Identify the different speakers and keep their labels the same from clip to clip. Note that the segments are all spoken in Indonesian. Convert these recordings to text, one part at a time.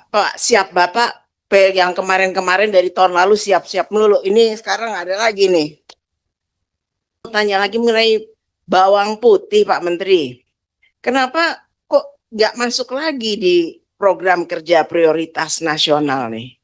Speaker 1: Pak, siap Bapak yang kemarin-kemarin dari tahun lalu siap-siap melulu. Ini sekarang ada lagi nih. Tanya lagi mengenai bawang putih Pak Menteri. Kenapa kok nggak masuk lagi di program kerja prioritas nasional nih?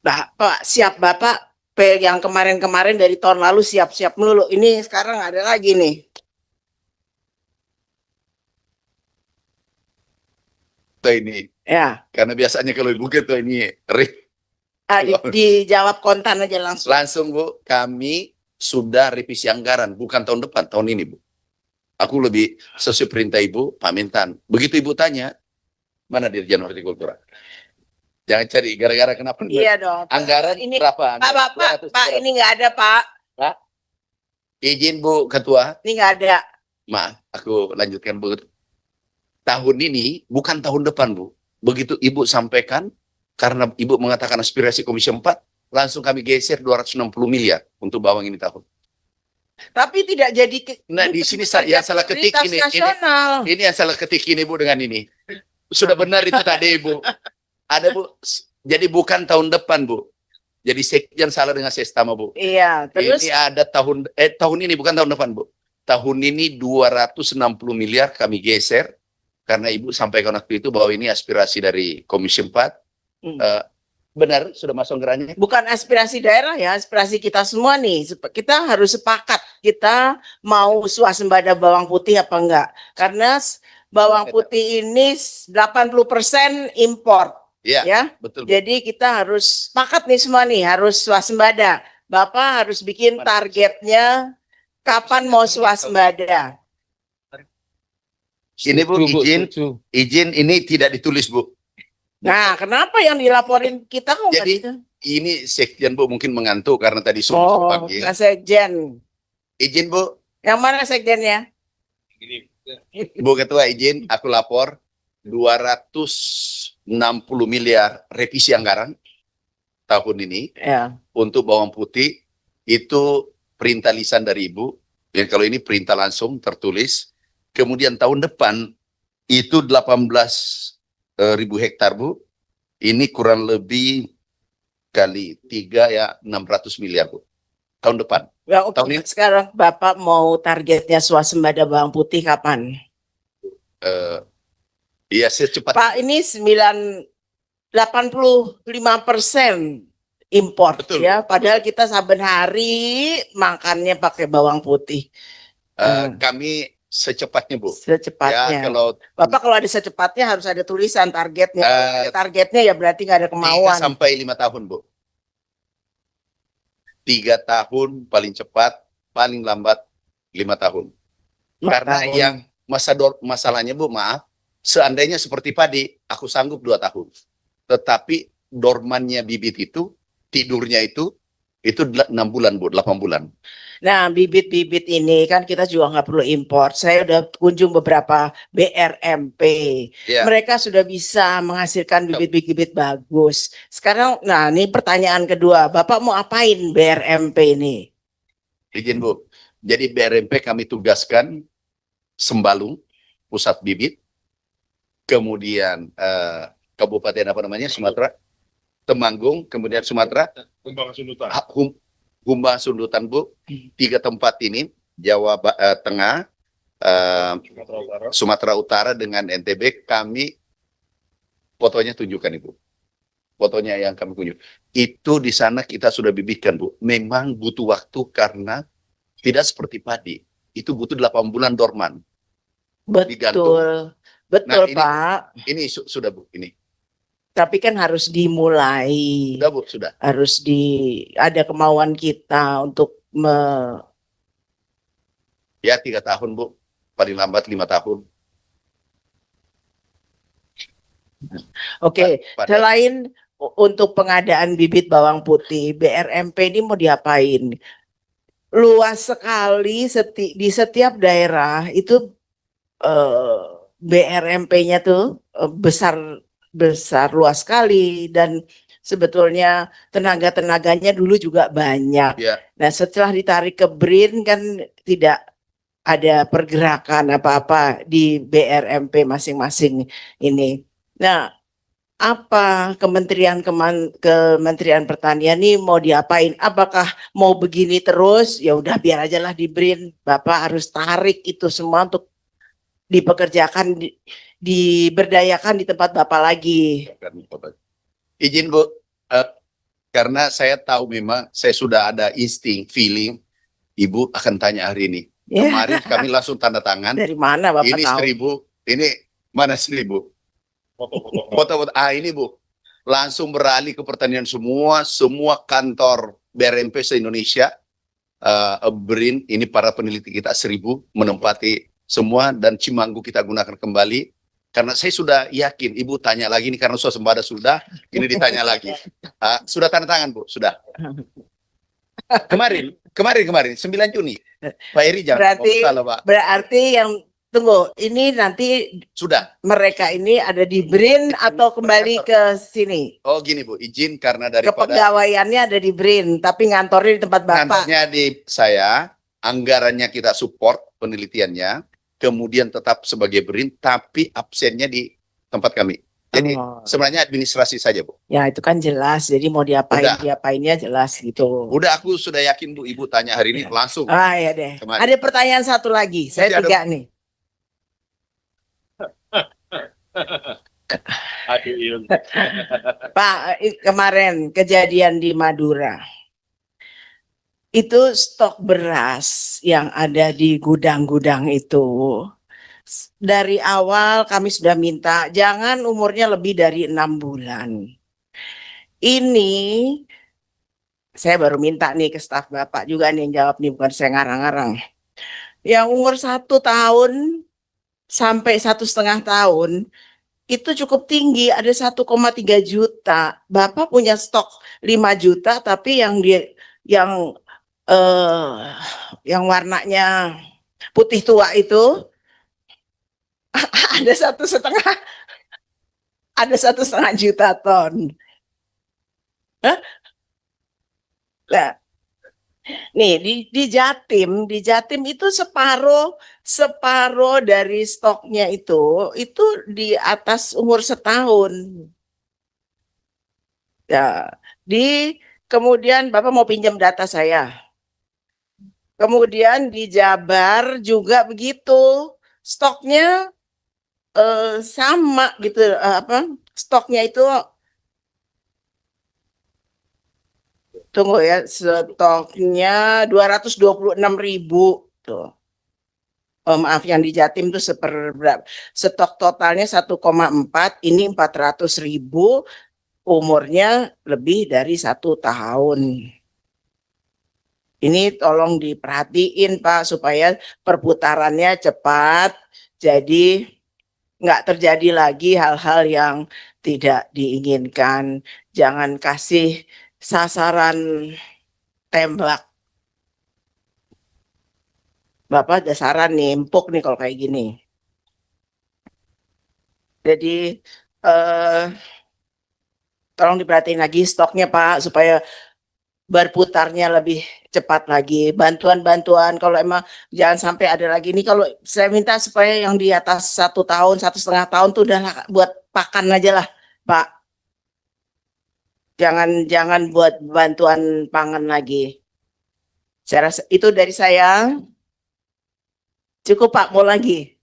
Speaker 1: Nah, Pak, siap Bapak yang kemarin-kemarin dari tahun lalu siap-siap melulu. Ini sekarang ada lagi nih.
Speaker 2: Ini
Speaker 1: Ya,
Speaker 2: karena biasanya kalau ibu gitu ini
Speaker 1: dijawab kontan aja langsung.
Speaker 2: langsung Bu, kami sudah revisi anggaran bukan tahun depan, tahun ini Bu. Aku lebih sesuai perintah Ibu, Pak Mentan. Begitu Ibu tanya, mana Dirjen Hortikultura? Jangan cari gara-gara kenapa?
Speaker 1: Iya dong.
Speaker 2: Anggaran
Speaker 1: ini
Speaker 2: berapa?
Speaker 1: Pak, ini nggak ada Pak.
Speaker 2: Pak, izin Bu Ketua.
Speaker 1: Ini nggak ada.
Speaker 2: Maaf, aku lanjutkan Bu. Tahun ini bukan tahun depan Bu. Begitu Ibu sampaikan, karena Ibu mengatakan aspirasi Komisi 4, langsung kami geser 260 miliar untuk bawang ini tahun.
Speaker 1: Tapi tidak jadi.
Speaker 2: Nah di sini yang salah ketik ini yang salah ketik ini Bu dengan ini. Sudah benar itu tadi Bu. Ada Bu. Jadi bukan tahun depan Bu. Jadi sekjen salah dengan sestama Bu.
Speaker 1: Iya. Terus
Speaker 2: ini ada tahun ini bukan tahun depan Bu. Tahun ini 260 miliar kami geser. Karena Ibu sampaikan waktu itu bahwa ini aspirasi dari Komisi 4. Benar, sudah masuk anggarannya?
Speaker 1: Bukan aspirasi daerah ya, aspirasi kita semua nih. Kita harus sepakat, kita mau swasembada bawang putih apa enggak. Karena bawang putih ini 80% impor. Ya,
Speaker 2: betul.
Speaker 1: Jadi kita harus sepakat nih semua nih, harus swasembada. Bapak harus bikin targetnya kapan mau swasembada.
Speaker 2: Ini Bu, izin ini tidak ditulis Bu.
Speaker 1: Nah, kenapa yang dilaporin kita kok nggak
Speaker 2: Jadi
Speaker 1: gitu?
Speaker 2: ini sekjen Bu mungkin mengantuk karena tadi subuh pagi.
Speaker 1: Oh, sekjen.
Speaker 2: Izin Bu.
Speaker 1: Yang mana sekjennya?
Speaker 2: Bu Ketua izin, aku lapor 260 miliar revisi anggaran tahun ini untuk bawang putih. Itu perintah lisan dari Ibu. Dan kalau ini perintah langsung tertulis. Kemudian tahun depan itu 18.000 hektar Bu. Ini kurang lebih kali 3 ya 600 miliar Bu. Tahun depan.
Speaker 1: Ya, tahun ini. Sekarang Bapak mau targetnya swasembada bawang putih kapan?
Speaker 2: Iya secepat.
Speaker 1: Pak, ini 85% impor. Betul. Ya. Padahal kita saben hari makannya pakai bawang putih.
Speaker 2: Kami secepatnya Bu.
Speaker 1: Secepatnya. Ya, Bapak kalau ada secepatnya harus ada tulisan targetnya. Targetnya ya berarti nggak ada kemauan.
Speaker 2: 3 sampai 5 tahun Bu. 3 tahun paling cepat, paling lambat 5 tahun. Karena yang masalahnya Bu, maaf, seandainya seperti padi, aku sanggup 2 tahun. Tetapi dormannya bibit itu, tidurnya itu 6 bulan Bu, 8 bulan.
Speaker 1: Nah, bibit-bibit ini kan kita juga nggak perlu impor. Saya udah kunjung beberapa BRMP. Mereka sudah bisa menghasilkan bibit-bibit bagus. Sekarang, nah ini pertanyaan kedua. Bapak mau apain BRMP ini?
Speaker 2: Izin Bu. Jadi BRMP kami tugaskan Sembalung, pusat bibit. Kemudian Kabupaten apa namanya? Sumatera. Temanggung, kemudian Sumatera. Humbang Sundutan Bu, 3 tempat ini, Jawa Tengah, Sumatera Utara dengan NTB, kami fotonya tunjukkan Ibu. Fotonya yang kami kunjungi. Itu di sana kita sudah bibitkan Bu. Memang butuh waktu karena tidak seperti padi. Itu butuh 8 bulan dorman.
Speaker 1: Betul. Betul Pak.
Speaker 2: Ini sudah Bu, ini.
Speaker 1: Tapi kan harus dimulai.
Speaker 2: Sudah Bu, sudah.
Speaker 1: Harus ada kemauan kita untuk
Speaker 2: Ya 3 tahun Bu, paling lambat 5 tahun.
Speaker 1: Oke, selain untuk pengadaan bibit bawang putih, BRMP ini mau diapain? Luas sekali di setiap daerah itu BRMP-nya tuh besar luas sekali dan sebetulnya tenaga-tenaganya dulu juga banyak. Nah, setelah ditarik ke BRIN kan tidak ada pergerakan apa-apa di BRMP masing-masing ini. Nah, apa Kementerian Pertanian ini mau diapain? Apakah mau begini terus? Ya udah biar aja lah di BRIN. Bapak harus tarik itu semua untuk dipekerjakan, diberdayakan di tempat Bapak lagi.
Speaker 2: Izin Bu, karena saya tahu memang saya sudah ada insting, feeling, Ibu akan tanya hari ini.
Speaker 1: Ya.
Speaker 2: Kemarin kami langsung tanda tangan.
Speaker 1: Dari mana Bapak
Speaker 2: Ini
Speaker 1: tahu?
Speaker 2: 1.000, ini mana 1.000? Foto-foto. Ini Bu, langsung beralih ke pertanian semua kantor BRMP se-Indonesia, BRIN, ini para peneliti kita 1.000 menempati semua, dan Cimanggu kita gunakan kembali. Karena saya sudah yakin, Ibu tanya lagi ini karena swasembada sudah, ini ditanya lagi. Sudah tanda tangan Bu, sudah. Kemarin 9 Juni. Pak Eri jangan salah Pak.
Speaker 1: Berarti yang tunggu, ini nanti
Speaker 2: Sudah.
Speaker 1: Mereka ini ada di BRIN atau kembali ke sini?
Speaker 2: Oh gini Bu, izin karena daripada
Speaker 1: kepegawaiannya ada di BRIN, tapi ngantornya di tempat Bapak.
Speaker 2: Ngantornya di saya, anggarannya kita support penelitiannya, kemudian tetap sebagai BRIN, tapi absennya di tempat kami. Jadi sebenarnya administrasi saja Bu.
Speaker 1: Ya itu kan jelas, jadi mau diapainnya jelas gitu.
Speaker 2: Udah, aku sudah yakin Bu, Ibu tanya hari ini langsung.
Speaker 1: Ya deh. Kemarin. Ada pertanyaan satu lagi, saya tiga nih. Pak, kemarin kejadian di Madura. Itu stok beras yang ada di gudang-gudang itu. Dari awal kami sudah minta jangan umurnya lebih dari 6 bulan. Ini saya baru minta nih ke staf Bapak juga nih yang jawab nih, bukan saya ngarang-ngarang. Yang umur 1 tahun sampai 1,5 tahun itu cukup tinggi, ada 1,3 juta. Bapak punya stok 5 juta, tapi yang warnanya putih tua itu ada 1,5 juta ton. Nah, nih di Jatim itu separuh dari stoknya itu di atas umur 1 tahun. Ya, kemudian Bapak mau pinjam data saya. Kemudian di Jabar juga begitu, stoknya sama gitu, stoknya itu tunggu ya, stoknya 226.000 tuh. Maaf, yang di Jatim tuh seperberapa? Stok totalnya 1,4, ini 400.000, umurnya lebih dari 1 tahun. Ini tolong diperhatiin Pak, supaya perputarannya cepat, jadi nggak terjadi lagi hal-hal yang tidak diinginkan. Jangan kasih sasaran tembak. Bapak ada saran nih, empuk nih kalau kayak gini. Jadi tolong diperhatiin lagi stoknya Pak, supaya berputarnya lebih cepat lagi. Bantuan-bantuan kalau emang jangan sampai ada lagi. Ini kalau saya minta supaya yang di atas 1 tahun, 1,5 tahun tuh udah buat pakan aja lah Pak. Jangan buat bantuan pangan lagi. Saya rasa itu dari saya. Cukup Pak, mau lagi?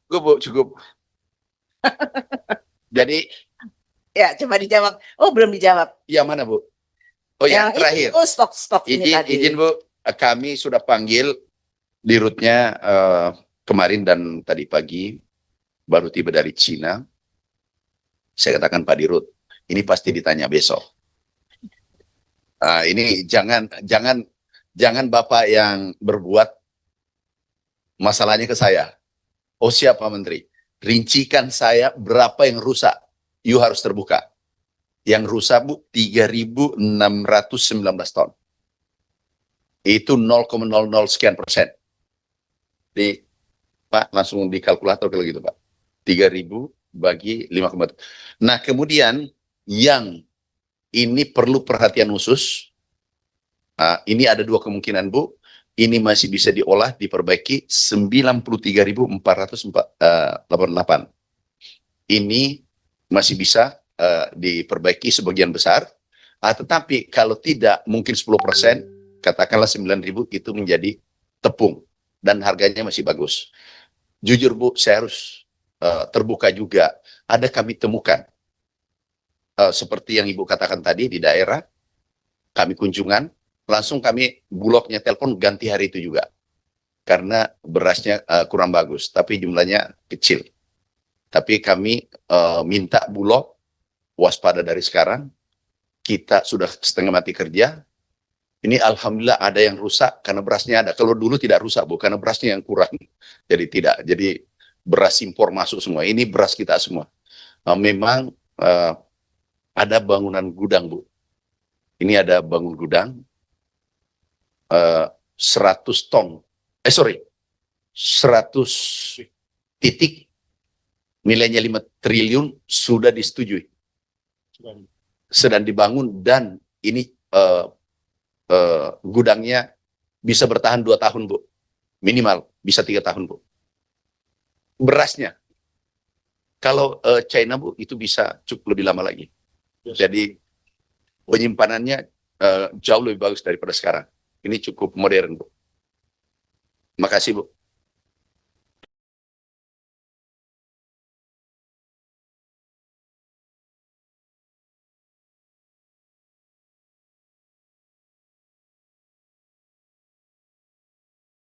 Speaker 2: Cukup Bu, cukup. Jadi
Speaker 1: ya coba dijawab. Oh belum dijawab.
Speaker 2: Yang mana Bu? Oh ya, terakhir.
Speaker 1: Itu stok ini tadi.
Speaker 2: Izin Bu, kami sudah panggil dirutnya kemarin dan tadi pagi, baru tiba dari Cina. Saya katakan Pak Dirut, ini pasti ditanya besok. Ini jangan Bapak yang berbuat masalahnya ke saya. Oh siapa Menteri? Rincikan saya berapa yang rusak. You harus terbuka. Yang rusak Bu 3.619 ton. Itu 0,00 sekian persen. Pak langsung di kalkulator kalau gitu Pak. 3.000 bagi 5,7. Nah kemudian yang ini perlu perhatian khusus. Ini ada 2 kemungkinan Bu. ini masih bisa diolah, diperbaiki 93.488. Ini masih bisa diperbaiki sebagian besar, tetapi kalau tidak mungkin 10%, katakanlah 9.000 itu menjadi tepung dan harganya masih bagus. Jujur Bu, saya harus terbuka juga. Ada kami temukan seperti yang Ibu katakan tadi di daerah, kami kunjungan, langsung kami bulognya telepon ganti hari itu juga. Karena berasnya kurang bagus, tapi jumlahnya kecil. Tapi kami minta Bulog waspada dari sekarang. Kita sudah setengah mati kerja. Ini alhamdulillah ada yang rusak karena berasnya ada. Kalau dulu tidak rusak Bu, karena berasnya yang kurang. Jadi tidak. Jadi beras impor masuk semua. Ini beras kita semua. Memang ada bangunan gudang Bu. Ini ada bangun gudang 100 ton. 100 titik nilainya 5 triliun sudah disetujui. Sedang dibangun dan ini gudangnya bisa bertahan 2 tahun Bu. Minimal bisa 3 tahun Bu. Berasnya. Kalau China Bu itu bisa cukup lebih lama lagi. Jadi penyimpanannya jauh lebih bagus daripada sekarang. Ini cukup modern Bu. Makasih Bu.